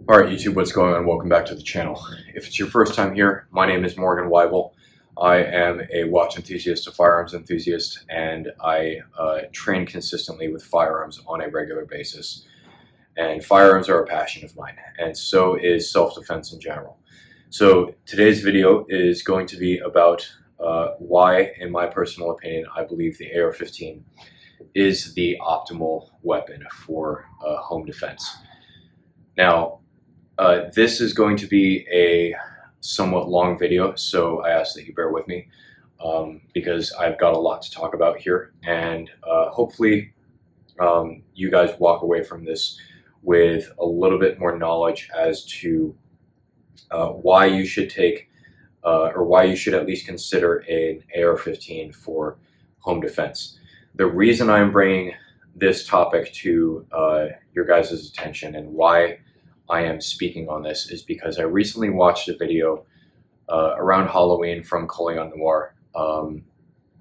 Alright YouTube, what's going on? Welcome back to the channel. If it's your first time here, my name is Morgan Weibel. I am a watch enthusiast, a firearms enthusiast, and I train consistently with firearms on a regular basis. And firearms are a passion of mine, and so is self-defense in general. So today's video is going to be about why, in my personal opinion, I believe the AR-15 is the optimal weapon for home defense. Now, this is going to be a somewhat long video, so I ask that you bear with me because I've got a lot to talk about here, and hopefully you guys walk away from this with a little bit more knowledge as to why you should take or why you should at least consider an AR-15 for home defense. The reason I'm bringing this topic to your guys' attention and why I am speaking on this is because I recently watched a video around Halloween from Colion Noir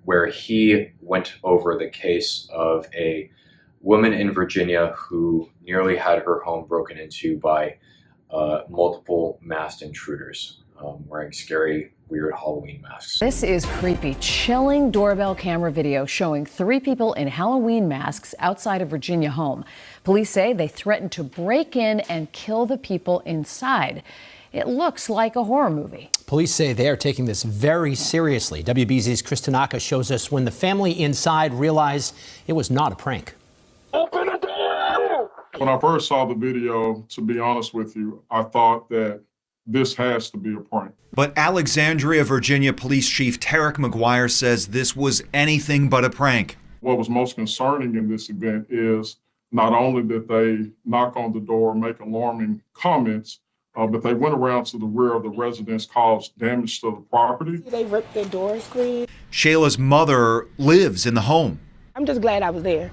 where he went over the case of a woman in Virginia who nearly had her home broken into by multiple masked intruders wearing scary, weird Halloween masks. This is creepy, chilling doorbell camera video showing 3 people in Halloween masks outside a Virginia home. Police say they threatened to break in and kill the people inside. It looks like a horror movie. Police say they are taking this very seriously. WBZ's Chris Tanaka shows us when the family inside realized it was not a prank. Open the door! When I first saw the video, to be honest with you, I thought that this has to be a prank. But Alexandria, Virginia Police Chief Tarek McGuire says this was anything but a prank. What was most concerning in this event is not only did they knock on the door, make alarming comments, but they went around to the rear of the residence, caused damage to the property. They ripped the door screen. Shayla's mother lives in the home. I'm just glad I was there.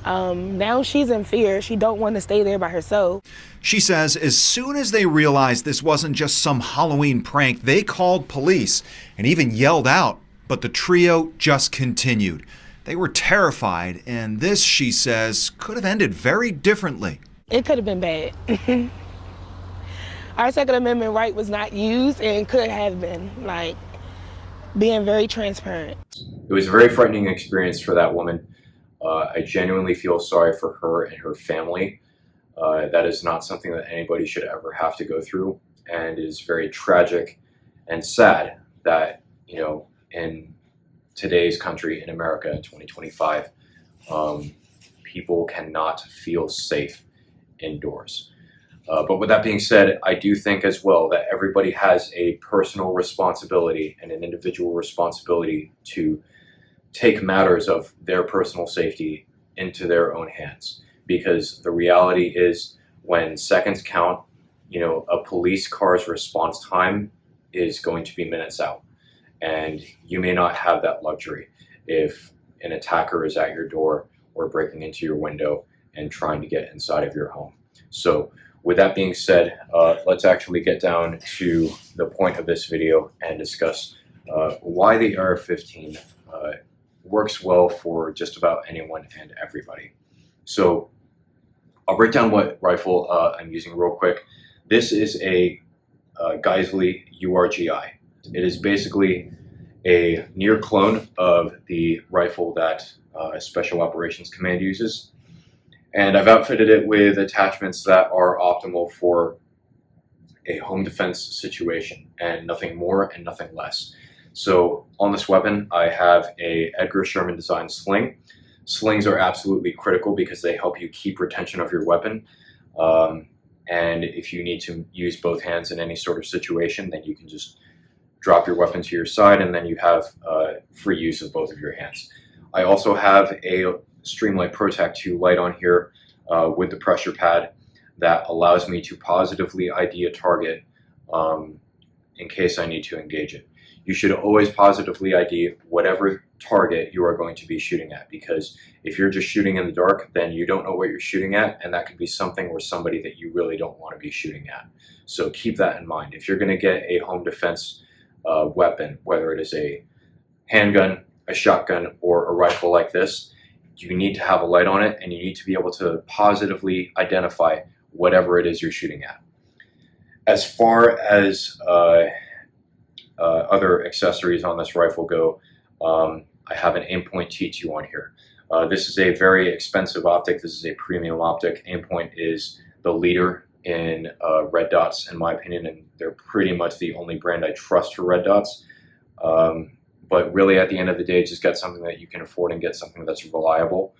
Now she's in fear. She don't want to stay there by herself. She says as soon as they realized this wasn't just some Halloween prank, they called police and even yelled out. But the trio just continued. They were terrified, and this, she says, could have ended very differently. It could have been bad. Our Second Amendment right was not used and could have been, like, being very transparent. It was a very frightening experience for that woman. I genuinely feel sorry for her and her family. That is not something that anybody should ever have to go through, and it is very tragic and sad that, you know, in today's country, in America in 2025, people cannot feel safe indoors. But with that being said, I do think as well that everybody has a personal responsibility and an individual responsibility to take matters of their personal safety into their own hands. Because the reality is, when seconds count, you know, a police car's response time is going to be minutes out. And you may not have that luxury if an attacker is at your door or breaking into your window and trying to get inside of your home. So with that being said, let's actually get down to the point of this video and discuss why the AR-15 works well for just about anyone and everybody. So I'll break down what rifle I'm using real quick. This is a Geisley URGI. It is basically a near clone of the rifle that Special Operations Command uses. And I've outfitted it with attachments that are optimal for a home defense situation, and nothing more and nothing less. So on this weapon, I have a Edgar Sherman designed sling. Slings are absolutely critical because they help you keep retention of your weapon. And if you need to use both hands in any sort of situation, then you can just drop your weapon to your side and then you have free use of both of your hands. I also have a Streamlight Protect 2 light on here with the pressure pad that allows me to positively ID a target in case I need to engage it. You should always positively ID whatever target you are going to be shooting at, because if you're just shooting in the dark, then you don't know what you're shooting at, and that could be something or somebody that you really don't want to be shooting at. So keep that in mind. If you're going to get a home defense weapon, whether it is a handgun, a shotgun, or a rifle like this, you need to have a light on it, and you need to be able to positively identify whatever it is you're shooting at. As far as other accessories on this rifle go, I have an Aimpoint T2 on here. This is a very expensive optic. This is a premium optic. Aimpoint is the leader in red dots, in my opinion, and they're pretty much the only brand I trust for red dots. But really, at the end of the day, just get something that you can afford and get something that's reliable.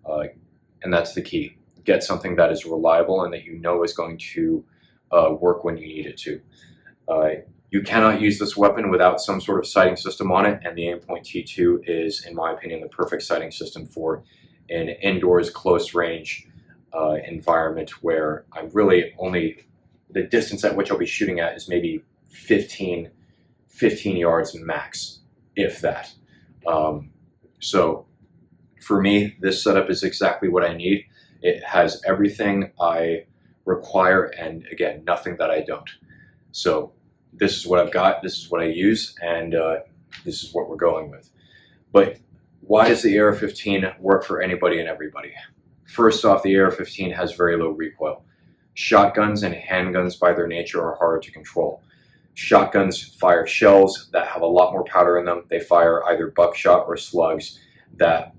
And that's the key. Get something that is reliable and that you know is going to work when you need it to. You cannot use this weapon without some sort of sighting system on it, and the Aimpoint T2 is, in my opinion, the perfect sighting system for an indoors, close range environment where I'm really only, the distance at which I'll be shooting at is maybe 15 yards max, if that. So for me, this setup is exactly what I need. It has everything I require, and again, nothing that I don't. So this is what I've got, this is what I use, and this is what we're going with. But why does the AR-15 work for anybody and everybody? First off, the AR-15 has very low recoil. Shotguns and handguns by their nature are harder to control. Shotguns fire shells that have a lot more powder in them. They fire either buckshot or slugs that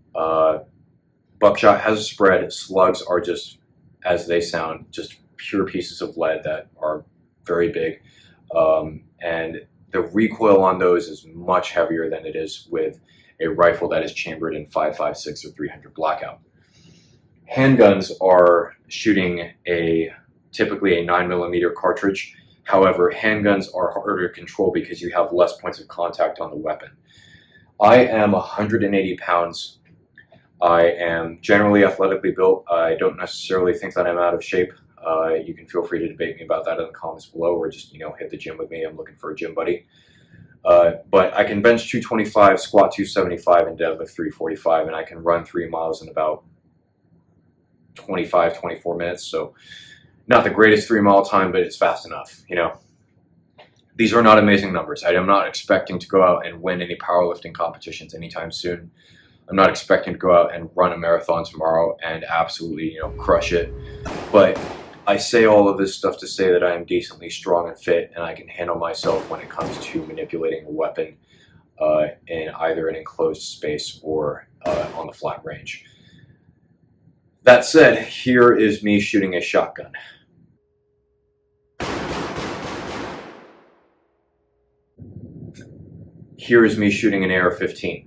buckshot has a spread. Slugs are just, as they sound, just pure pieces of lead that are very big. And the recoil on those is much heavier than it is with a rifle that is chambered in 5.56 or 300 blackout. Handguns are shooting typically a 9mm cartridge. However, handguns are harder to control because you have less points of contact on the weapon. I am 180 pounds. I am generally athletically built. I don't necessarily think that I'm out of shape. You can feel free to debate me about that in the comments below, or just, hit the gym with me. I'm looking for a gym buddy. But I can bench 225, squat 275, and deadlift 345, and I can run 3 miles in about 24 minutes. So not the greatest 3-mile time, but it's fast enough, These are not amazing numbers. I am not expecting to go out and win any powerlifting competitions anytime soon. I'm not expecting to go out and run a marathon tomorrow and absolutely, crush it. But I say all of this stuff to say that I am decently strong and fit, and I can handle myself when it comes to manipulating a weapon in either an enclosed space or on the flat range. That said, here is me shooting a shotgun. Here is me shooting an AR-15.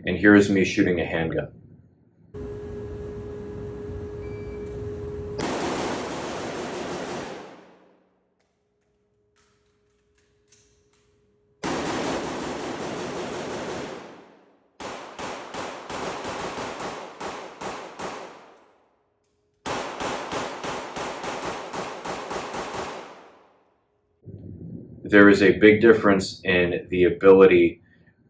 And here is me shooting a handgun. There is a big difference in the ability,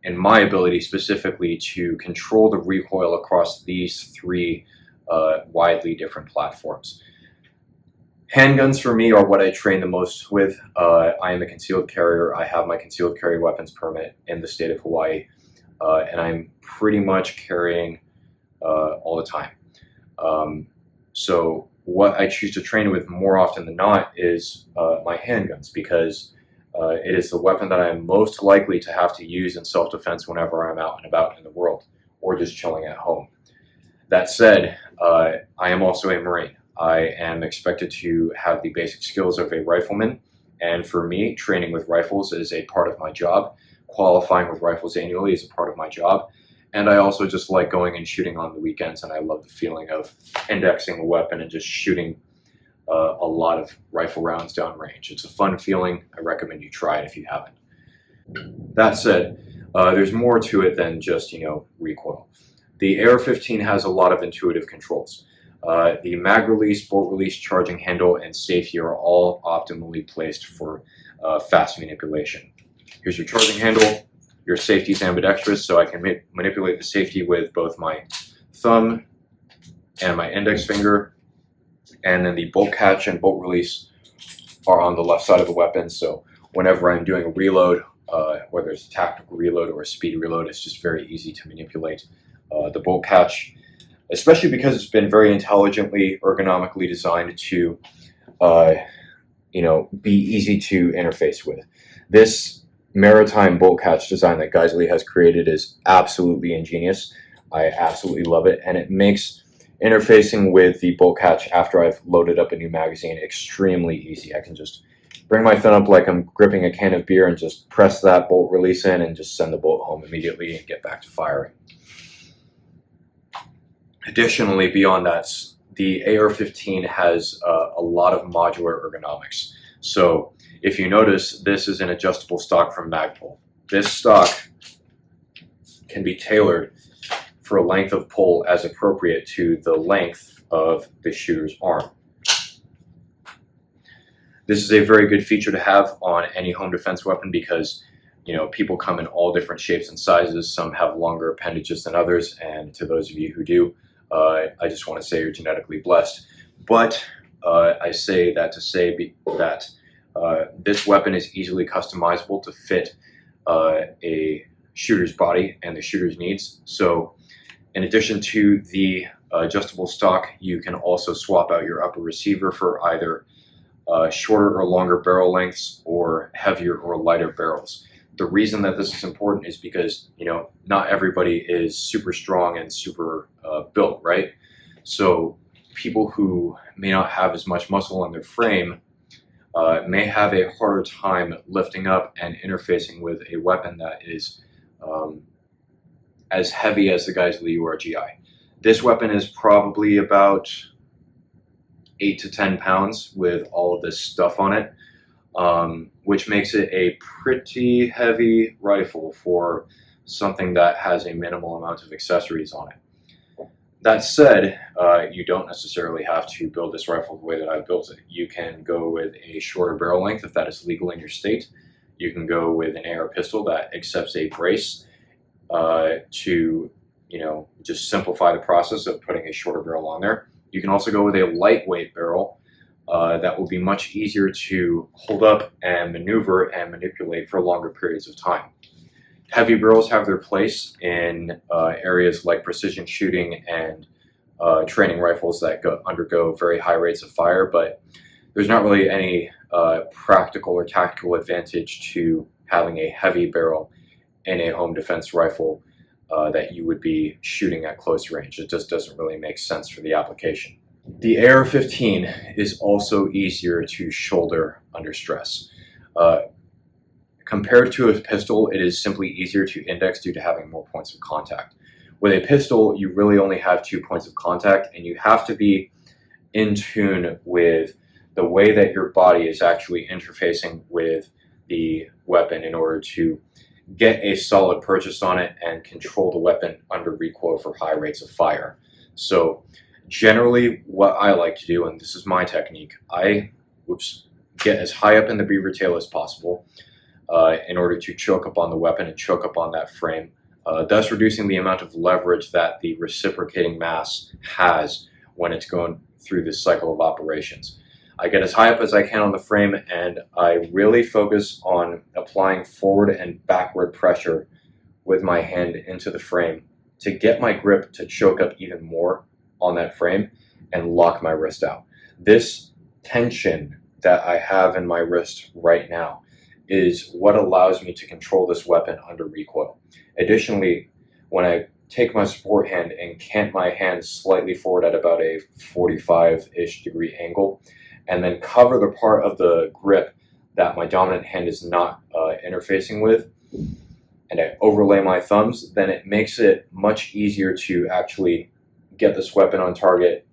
in my ability specifically, to control the recoil across these three widely different platforms. Handguns for me are what I train the most with. I am a concealed carrier. I have my concealed carry weapons permit in the state of Hawaii, and I'm pretty much carrying all the time. So what I choose to train with more often than not is my handguns, because it is the weapon that I am most likely to have to use in self-defense whenever I'm out and about in the world, or just chilling at home. That said, I am also a Marine. I am expected to have the basic skills of a rifleman, and for me, training with rifles is a part of my job. Qualifying with rifles annually is a part of my job, and I also just like going and shooting on the weekends, and I love the feeling of indexing a weapon and just shooting a lot of rifle rounds downrange. It's a fun feeling. I recommend you try it if you haven't. That said, there's more to it than just, recoil. The AR-15 has a lot of intuitive controls. The mag release, bolt release, charging handle, and safety are all optimally placed for fast manipulation. Here's your charging handle. your safety is ambidextrous, so I can manipulate the safety with both my thumb and my index finger, and then the bolt catch and bolt release are on the left side of the weapon. So whenever I'm doing a reload, whether it's a tactical reload or a speed reload, it's just very easy to manipulate the bolt catch, especially because it's been very intelligently, ergonomically designed to be easy to interface with. This maritime bolt catch design that Geisley has created is absolutely ingenious. I absolutely love it, and it makes interfacing with the bolt catch after I've loaded up a new magazine extremely easy. I can just bring my thumb up like I'm gripping a can of beer and just press that bolt release in and just send the bolt home immediately and get back to firing. Additionally, beyond that, the AR-15 has a lot of modular ergonomics. So if you notice, this is an adjustable stock from Magpul. This stock can be tailored for a length of pull as appropriate to the length of the shooter's arm. This is a very good feature to have on any home defense weapon because people come in all different shapes and sizes. Some have longer appendages than others, and to those of you who do, I just want to say you're genetically blessed. But I say that to say that this weapon is easily customizable to fit a shooter's body and the shooter's needs. So in addition to the adjustable stock, you can also swap out your upper receiver for either shorter or longer barrel lengths or heavier or lighter barrels. The reason that this is important is because not everybody is super strong and super built, right? So people who may not have as much muscle in their frame may have a harder time lifting up and interfacing with a weapon that is as heavy as the Geisley URGI. This weapon is probably about 8 to 10 pounds with all of this stuff on it, which makes it a pretty heavy rifle for something that has a minimal amount of accessories on it. That said, you don't necessarily have to build this rifle the way that I've built it. You can go with a shorter barrel length if that is legal in your state. You can go with an AR pistol that accepts a brace to just simplify the process of putting a shorter barrel on there. You can also go with a lightweight barrel that will be much easier to hold up and maneuver and manipulate for longer periods of time. Heavy barrels have their place in areas like precision shooting and training rifles that undergo very high rates of fire, but there's not really any practical or tactical advantage to having a heavy barrel in a home defense rifle that you would be shooting at close range. It just doesn't really make sense for the application. The AR-15 is also easier to shoulder under stress. Compared to a pistol, it is simply easier to index due to having more points of contact. With a pistol, you really only have 2 points of contact, and you have to be in tune with the way that your body is actually interfacing with the weapon in order to get a solid purchase on it and control the weapon under recoil for high rates of fire. So generally what I like to do, and this is my technique, I get as high up in the beaver tail as possible in order to choke up on the weapon and choke up on that frame, thus reducing the amount of leverage that the reciprocating mass has when it's going through this cycle of operations. I get as high up as I can on the frame, and I really focus on applying forward and backward pressure with my hand into the frame to get my grip to choke up even more on that frame and lock my wrist out. This tension that I have in my wrist right now is what allows me to control this weapon under recoil. Additionally, when I take my support hand and cant my hand slightly forward at about a 45-ish degree angle, and then cover the part of the grip that my dominant hand is not interfacing with, and I overlay my thumbs, then it makes it much easier to actually get this weapon on target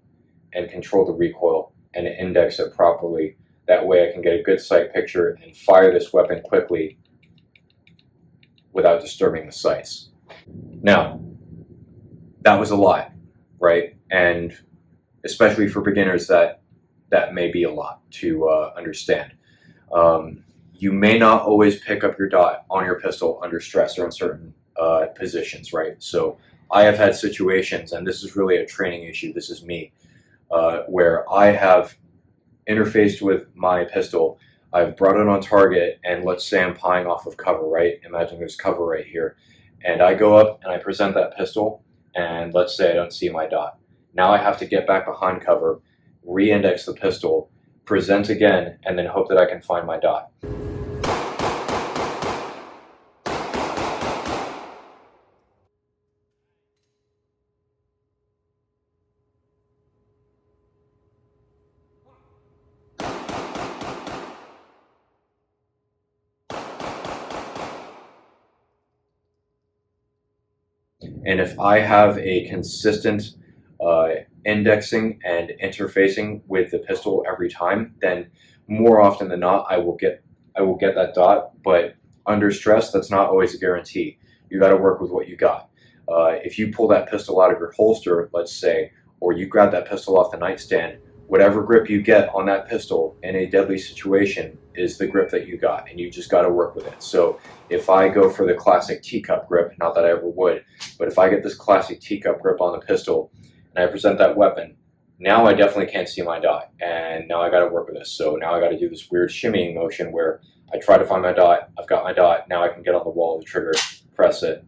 and control the recoil and index it properly. That way I can get a good sight picture and fire this weapon quickly without disturbing the sights. Now, that was a lot, right? And especially for beginners, that may be a lot to understand. You may not always pick up your dot on your pistol under stress or in certain positions, right? So I have had situations, and this is really a training issue, this is me, where I have interfaced with my pistol, I've brought it on target, and let's say I'm pieing off of cover, right? Imagine there's cover right here. And I go up and I present that pistol, and let's say I don't see my dot. Now I have to get back behind cover, re-index the pistol, present again, and then hope that I can find my dot. And if I have a consistent indexing and interfacing with the pistol every time, then more often than not, I will get that dot. But under stress, that's not always a guarantee. You got to work with what you got. If you pull that pistol out of your holster, let's say, or you grab that pistol off the nightstand, whatever grip you get on that pistol in a deadly situation is the grip that you got, and you just got to work with it. So if I go for the classic teacup grip, not that I ever would, but if I get this classic teacup grip on the pistol and I present that weapon, now I definitely can't see my dot, and now I got to work with this. So now I got to do this weird shimmying motion where I try to find my dot, I've got my dot, now I can get on the wall of the trigger, press it,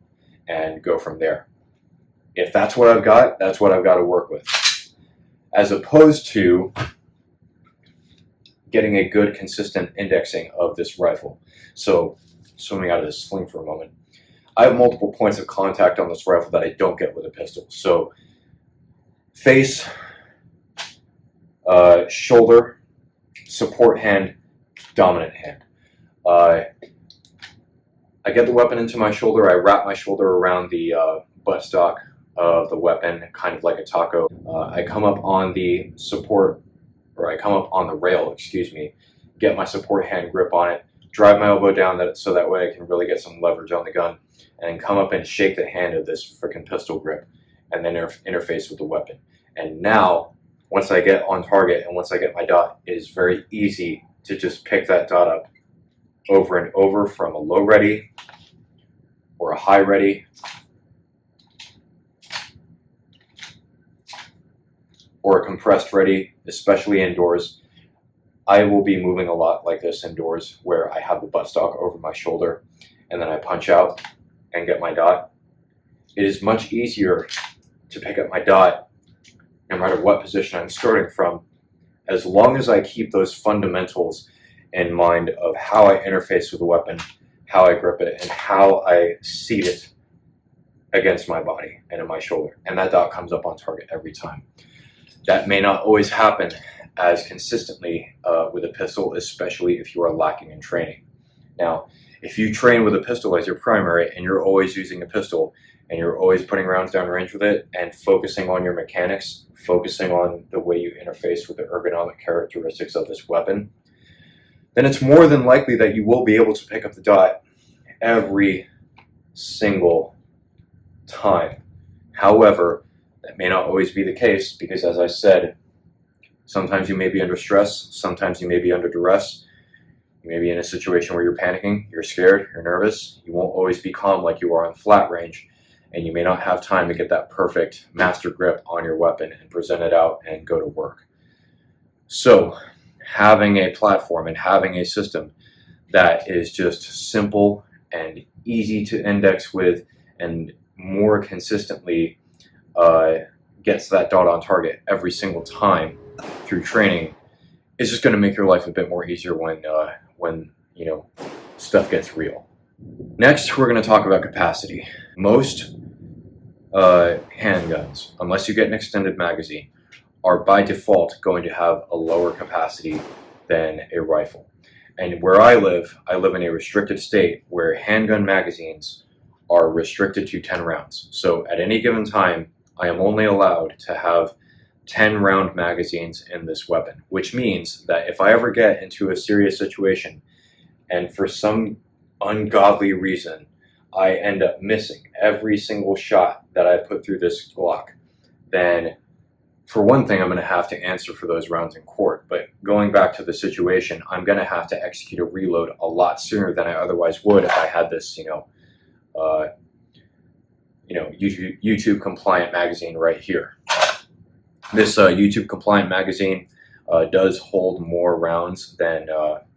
and go from there. If that's what I've got, that's what I've got to work with. As opposed to getting a good consistent indexing of this rifle. So swimming out of this sling for a moment, I have multiple points of contact on this rifle that I don't get with a pistol. So face, shoulder, support hand, dominant hand. I get the weapon into my shoulder, I wrap my shoulder around the buttstock of the weapon, kind of like a taco. I come up on the support, or I come up on the rail, excuse me, get my support hand grip on it, drive my elbow down so that way I can really get some leverage on the gun, and then come up and shake the hand of this frickin' pistol grip, and then interface with the weapon. And now, once I get on target and once I get my dot, it is very easy to just pick that dot up over and over from a low ready or a high ready or a compressed ready, especially indoors. I will be moving a lot like this indoors, where I have the buttstock over my shoulder and then I punch out and get my dot. It is much easier to pick up my dot no matter what position I'm starting from, as long as I keep those fundamentals in mind of how I interface with the weapon, how I grip it, and how I seat it against my body and in my shoulder. And that dot comes up on target every time. That may not always happen as consistently with a pistol, especially if you are lacking in training. Now, if you train with a pistol as your primary and you're always using a pistol and you're always putting rounds down range with it and focusing on your mechanics, focusing on the way you interface with the ergonomic characteristics of this weapon, then it's more than likely that you will be able to pick up the dot every single time. However, that may not always be the case because, as I said, sometimes you may be under stress, sometimes you may be under duress, you may be in a situation where you're panicking, you're scared, you're nervous, you won't always be calm like you are on flat range, and you may not have time to get that perfect master grip on your weapon and present it out and go to work. So, having a platform and having a system that is just simple and easy to index with and more consistently gets that dot on target every single time through training is just going to make your life a bit more easier when you know, stuff gets real. Next, we're going to talk about capacity. Most handguns, unless you get an extended magazine, are by default going to have a lower capacity than a rifle. And where I live in a restricted state where handgun magazines are restricted to 10 rounds. So at any given time, I am only allowed to have 10 round magazines in this weapon, which means that if I ever get into a serious situation and for some ungodly reason I end up missing every single shot that I put through this Glock, then for one thing, I'm going to have to answer for those rounds in court. But going back to the situation, I'm going to have to execute a reload a lot sooner than I otherwise would if I had this, YouTube compliant magazine right here. This YouTube compliant magazine does hold more rounds than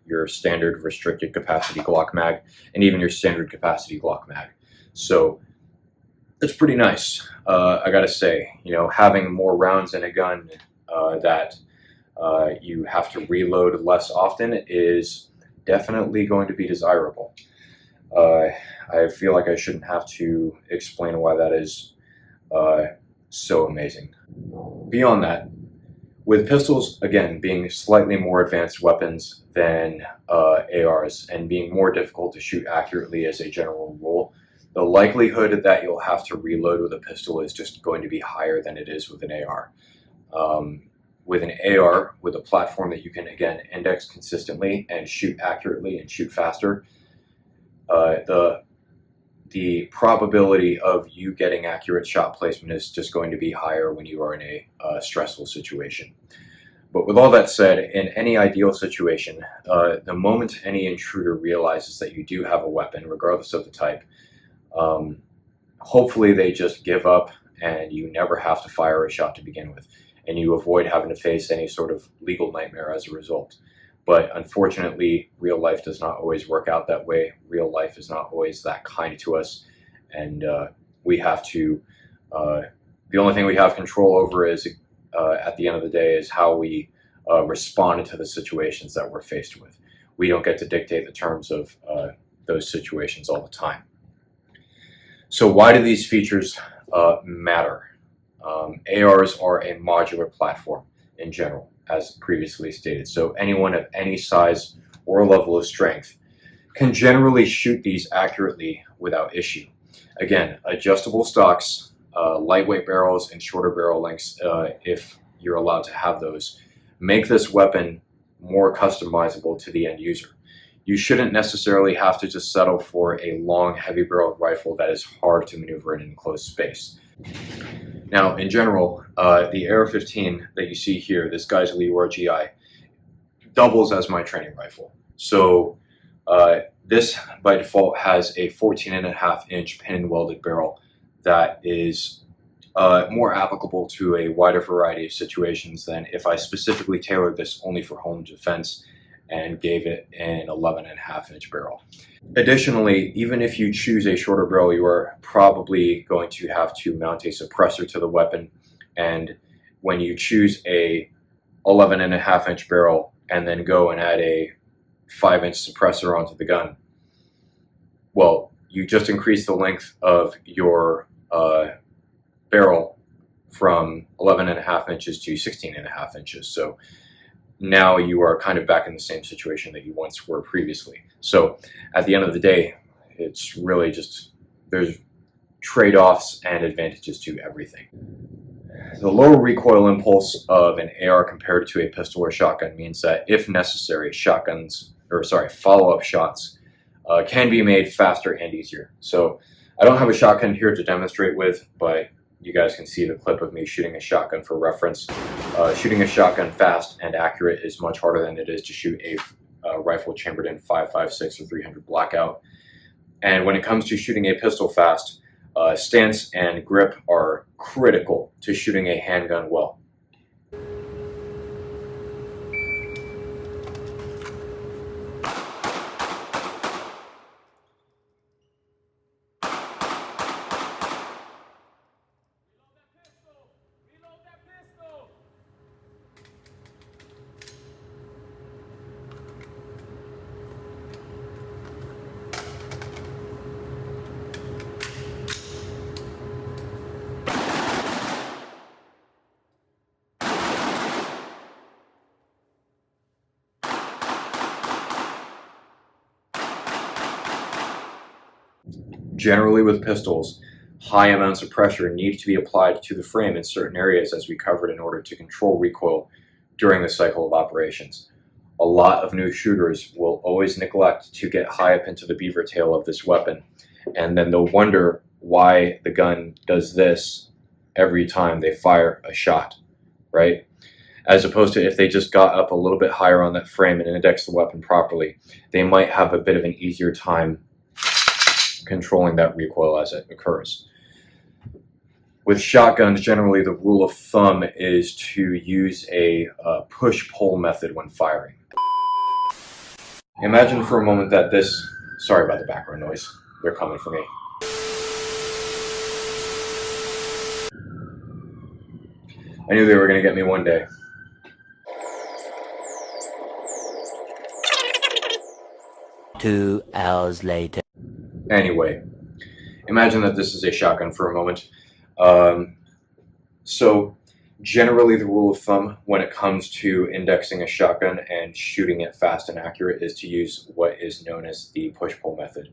your standard restricted capacity Glock mag and even your standard capacity Glock mag. So it's pretty nice. I gotta say, having more rounds in a gun that you have to reload less often is definitely going to be desirable. I feel like I shouldn't have to explain why that is so amazing. Beyond that, with pistols, again, being slightly more advanced weapons than ARs and being more difficult to shoot accurately as a general rule, the likelihood that you'll have to reload with a pistol is just going to be higher than it is with an AR. With an AR, with a platform that you can, again, index consistently and shoot accurately and shoot faster, the probability of you getting accurate shot placement is just going to be higher when you are in a stressful situation. But with all that said, in any ideal situation, the moment any intruder realizes that you do have a weapon, regardless of the type, hopefully they just give up and you never have to fire a shot to begin with, and you avoid having to face any sort of legal nightmare as a result. But unfortunately, real life does not always work out that way. Real life is not always that kind to us, and we have to, the only thing we have control over is, at the end of the day, is how we respond to the situations that we're faced with. We don't get to dictate the terms of those situations all the time. So why do these features matter? ARs are a modular platform in general, as previously stated. So anyone of any size or level of strength can generally shoot these accurately without issue. Again, adjustable stocks, lightweight barrels, and shorter barrel lengths, if you're allowed to have those, make this weapon more customizable to the end user. You shouldn't necessarily have to just settle for a long, heavy-barreled rifle that is hard to maneuver in enclosed space. Now, in general, the AR-15 that you see here, this guy's Leroy GI, doubles as my training rifle. So this, by default, has a 14.5-inch pin-welded barrel that is more applicable to a wider variety of situations than if I specifically tailored this only for home defense and gave it an 11.5-inch barrel. Additionally, even if you choose a shorter barrel, you are probably going to have to mount a suppressor to the weapon. And when you choose a 11.5-inch barrel and then go and add a 5-inch suppressor onto the gun, well, you just increase the length of your barrel from 11.5 inches to 16.5 inches. So now you are kind of back in the same situation that you once were previously. So at the end of the day, it's really just, there's trade-offs and advantages to everything. The lower recoil impulse of an AR compared to a pistol or shotgun means that if necessary, follow-up shots can be made faster and easier. So I don't have a shotgun here to demonstrate with, but you guys can see the clip of me shooting a shotgun for reference. Shooting a shotgun fast and accurate is much harder than it is to shoot a rifle chambered in 5.56 or 300 blackout. And when it comes to shooting a pistol fast, stance and grip are critical to shooting a handgun well. Generally with pistols, high amounts of pressure need to be applied to the frame in certain areas, as we covered, in order to control recoil during the cycle of operations. A lot of new shooters will always neglect to get high up into the beaver tail of this weapon, and then they'll wonder why the gun does this every time they fire a shot. right? As opposed to if they just got up a little bit higher on that frame and indexed the weapon properly, they might have a bit of an easier time controlling that recoil as it occurs. With shotguns, generally the rule of thumb is to use a push-pull method when firing. Imagine for a moment that this, sorry about the background noise, they're coming for me. I knew they were going to get me one day. Two hours later. Anyway, imagine that this is a shotgun for a moment. So generally the rule of thumb when it comes to indexing a shotgun and shooting it fast and accurate is to use what is known as the push-pull method.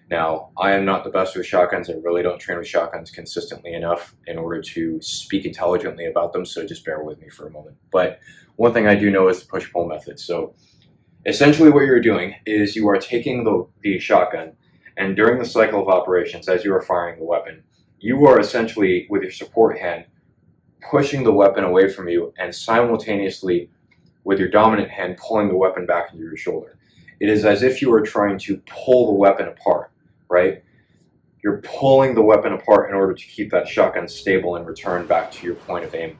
Now, I am not the best with shotguns. I really don't train with shotguns consistently enough in order to speak intelligently about them, so just bear with me for a moment. But one thing I do know is the push-pull method. So essentially what you're doing is you are taking the shotgun, and during the cycle of operations, as you are firing the weapon, you are essentially, with your support hand, pushing the weapon away from you and simultaneously, with your dominant hand, pulling the weapon back into your shoulder. It is as if you are trying to pull the weapon apart, right? You're pulling the weapon apart in order to keep that shotgun stable and return back to your point of aim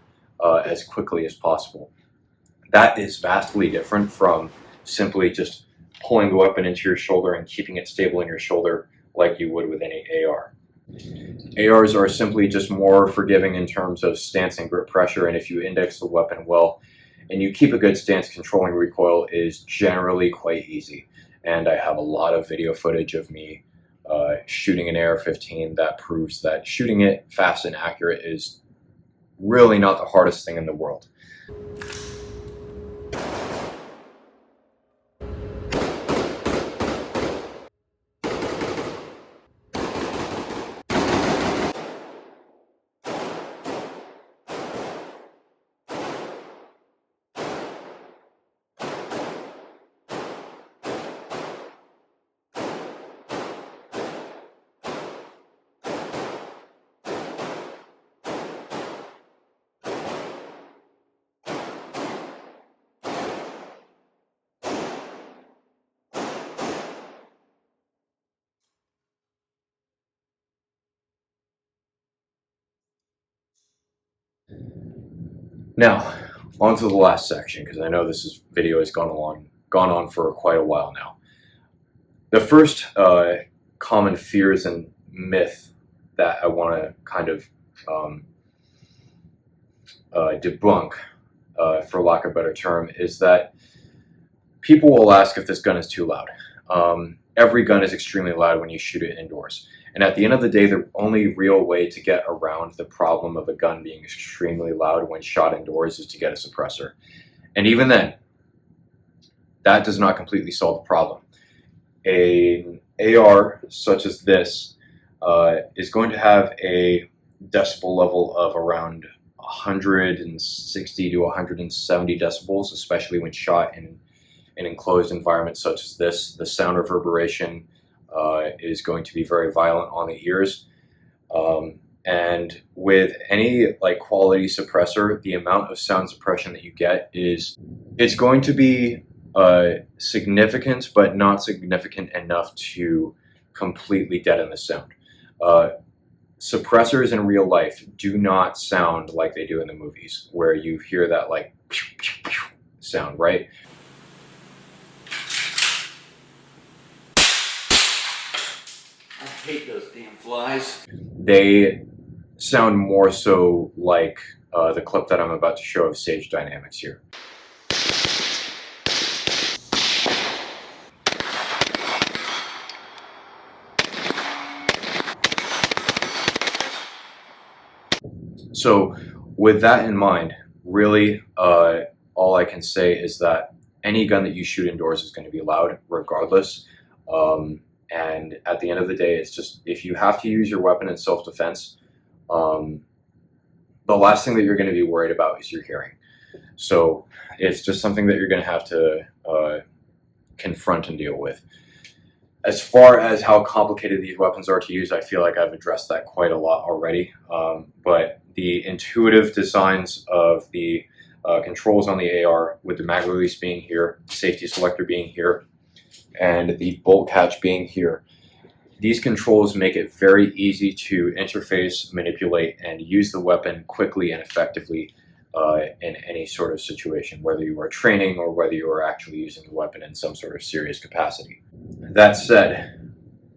as quickly as possible. That is vastly different from simply just pulling the weapon into your shoulder and keeping it stable in your shoulder like you would with any AR. ARs are simply just more forgiving in terms of stance and grip pressure, and if you index the weapon well and you keep a good stance, controlling recoil is generally quite easy. And I have a lot of video footage of me shooting an AR-15 that proves that shooting it fast and accurate is really not the hardest thing in the world. Now, on to the last section, because I know this video has gone on for quite a while now. The first common fears and myth that I want to kind of debunk, for lack of a better term, is that people will ask if this gun is too loud. Every gun is extremely loud when you shoot it indoors. And at the end of the day, the only real way to get around the problem of a gun being extremely loud when shot indoors is to get a suppressor. And even then, that does not completely solve the problem. An AR such as this is going to have a decibel level of around 160 to 170 decibels, especially when shot in an enclosed environment such as this. The sound reverberation is going to be very violent on the ears. And with any quality suppressor, the amount of sound suppression that you get it's going to be significant, but not significant enough to completely deaden the sound. Suppressors in real life do not sound like they do in the movies, where you hear that sound, right? I hate those damn flies. They sound more so like the clip that I'm about to show of Sage Dynamics here. So with that in mind, really all I can say is that any gun that you shoot indoors is going to be loud regardless. And at the end of the day, it's just, if you have to use your weapon in self-defense, the last thing that you're going to be worried about is your hearing. So it's just something that you're going to have to confront and deal with. As far as how complicated these weapons are to use, I feel like I've addressed that quite a lot already. But the intuitive designs of the controls on the AR, with the mag release being here, safety selector being here, and the bolt catch being here. These controls make it very easy to interface, manipulate, and use the weapon quickly and effectively in any sort of situation, whether you are training or whether you are actually using the weapon in some sort of serious capacity. That said,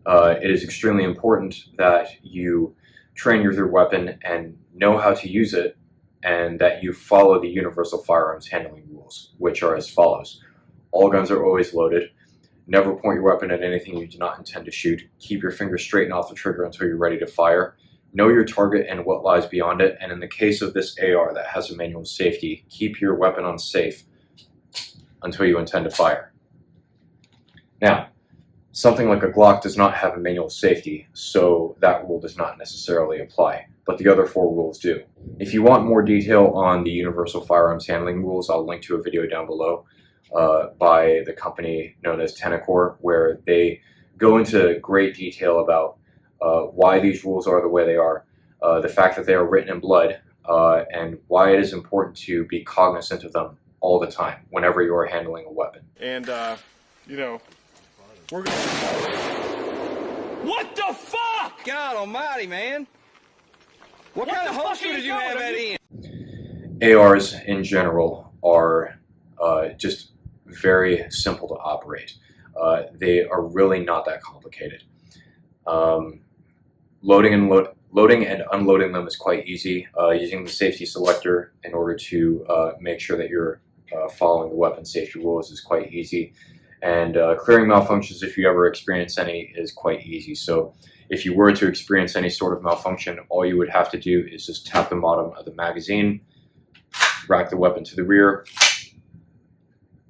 it is extremely important that you train with your weapon and know how to use it, and that you follow the universal firearms handling rules, which are as follows. All guns are always loaded. Never point your weapon at anything you do not intend to shoot. Keep your finger straight and off the trigger until you're ready to fire. Know your target and what lies beyond it. And in the case of this AR that has a manual safety, keep your weapon on safe until you intend to fire. Now, something like a Glock does not have a manual safety, so that rule does not necessarily apply, but the other 4 rules do. If you want more detail on the universal firearms handling rules, I'll link to a video down below by the company known as Tenacor, where they go into great detail about why these rules are the way they are, the fact that they are written in blood, and why it is important to be cognizant of them all the time whenever you are handling a weapon. And, you know, we're gonna... What the fuck? God almighty, man. What kind of holster did you have that in? ARs in general are just very simple to operate. They are really not that complicated. Loading and unloading them is quite easy. Using the safety selector in order to make sure that you're following the weapon safety rules is quite easy. And clearing malfunctions, if you ever experience any, is quite easy. So if you were to experience any sort of malfunction, all you would have to do is just tap the bottom of the magazine, rack the weapon to the rear,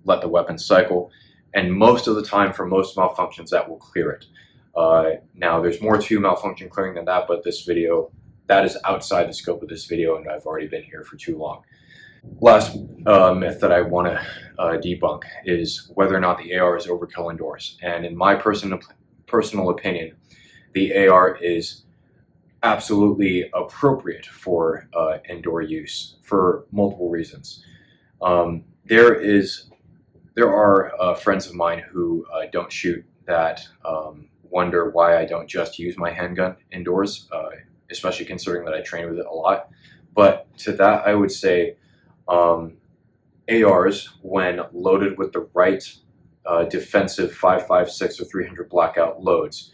let the weapon cycle, and most of the time, for most malfunctions, that will clear it. Now, there's more to malfunction clearing than that, but this video, that is outside the scope of this video, and I've already been here for too long. Last myth that I want to debunk is whether or not the AR is overkill indoors. And in my personal opinion, the AR is absolutely appropriate for indoor use for multiple reasons. There are friends of mine who don't shoot that wonder why I don't just use my handgun indoors, especially considering that I train with it a lot. But to that, I would say ARs, when loaded with the right defensive 5.56 or 300 blackout loads,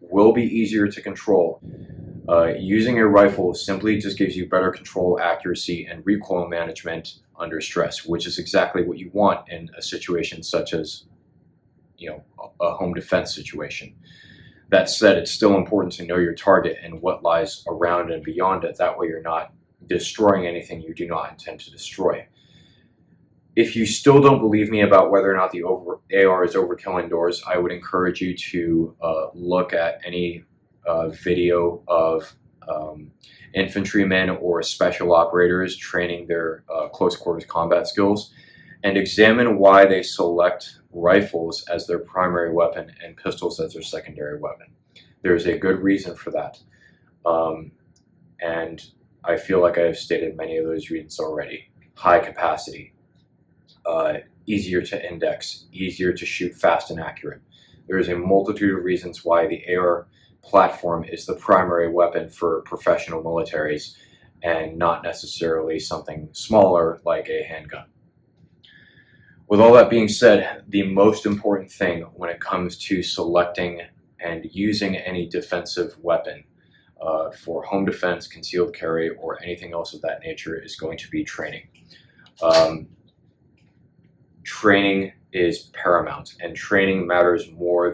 will be easier to control. Using a rifle simply just gives you better control, accuracy, and recoil management under stress, which is exactly what you want in a situation such as, you know, a home defense situation. That said, it's still important to know your target and what lies around and beyond it. That way you're not destroying anything you do not intend to destroy. If you still don't believe me about whether or not the AR is overkill indoors, I would encourage you to look at any video of infantrymen or special operators training their close quarters combat skills, and examine why they select rifles as their primary weapon and pistols as their secondary weapon. There's a good reason for that. And I feel like I have stated many of those reasons already. High capacity, easier to index, easier to shoot fast and accurate. There is a multitude of reasons why the AR platform is the primary weapon for professional militaries and not necessarily something smaller like a handgun. With all that being said, the most important thing when it comes to selecting and using any defensive weapon for home defense, concealed carry, or anything else of that nature is going to be training. Training is paramount, and training matters more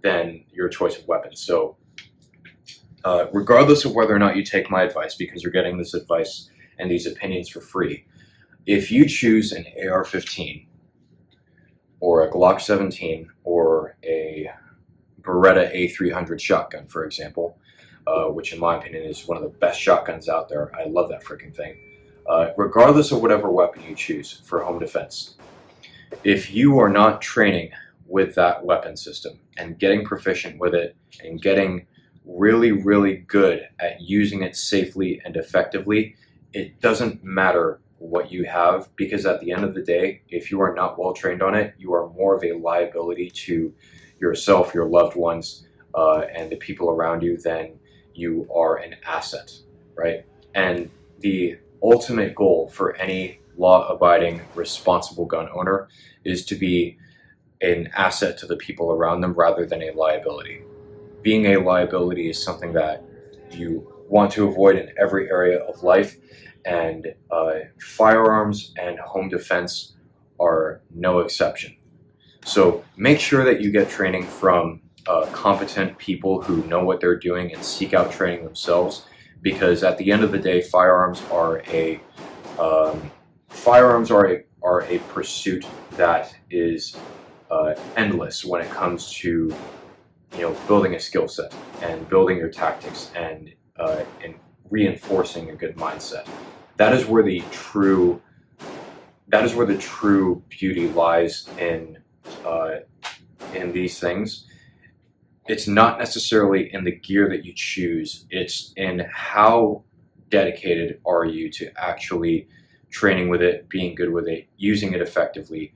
than your choice of weapons. So regardless of whether or not you take my advice, because you're getting this advice and these opinions for free, if you choose an AR-15 or a Glock 17 or a Beretta A300 shotgun, for example, which in my opinion is one of the best shotguns out there, I love that freaking thing, regardless of whatever weapon you choose for home defense, if you are not training with that weapon system and getting proficient with it and getting really, really good at using it safely and effectively, it doesn't matter what you have, because at the end of the day, if you are not well trained on it, you are more of a liability to yourself, your loved ones, and the people around you than you are an asset, right? And the ultimate goal for any law-abiding, responsible gun owner is to be an asset to the people around them rather than a liability. Being a liability is something that you want to avoid in every area of life, and firearms and home defense are no exception. So make sure that you get training from competent people who know what they're doing and seek out training themselves, because at the end of the day, firearms are a pursuit that is endless when it comes to building a skill set and building your tactics and reinforcing a good mindset. That is where the true beauty lies in these things. It's not necessarily in the gear that you choose, it's in how dedicated are you to actually training with it, being good with it, using it effectively,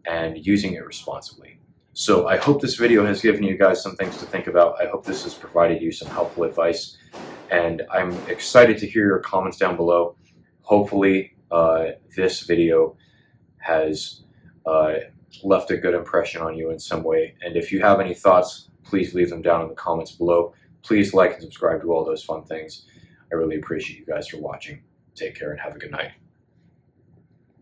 and using it responsibly. So I hope this video has given you guys some things to think about. I hope this has provided you some helpful advice, and I'm excited to hear your comments down below. Hopefully this video has left a good impression on you in some way, and if you have any thoughts, please leave them down in the comments below. Please like and subscribe to all those fun things. I really appreciate you guys for watching. Take care and have a good night.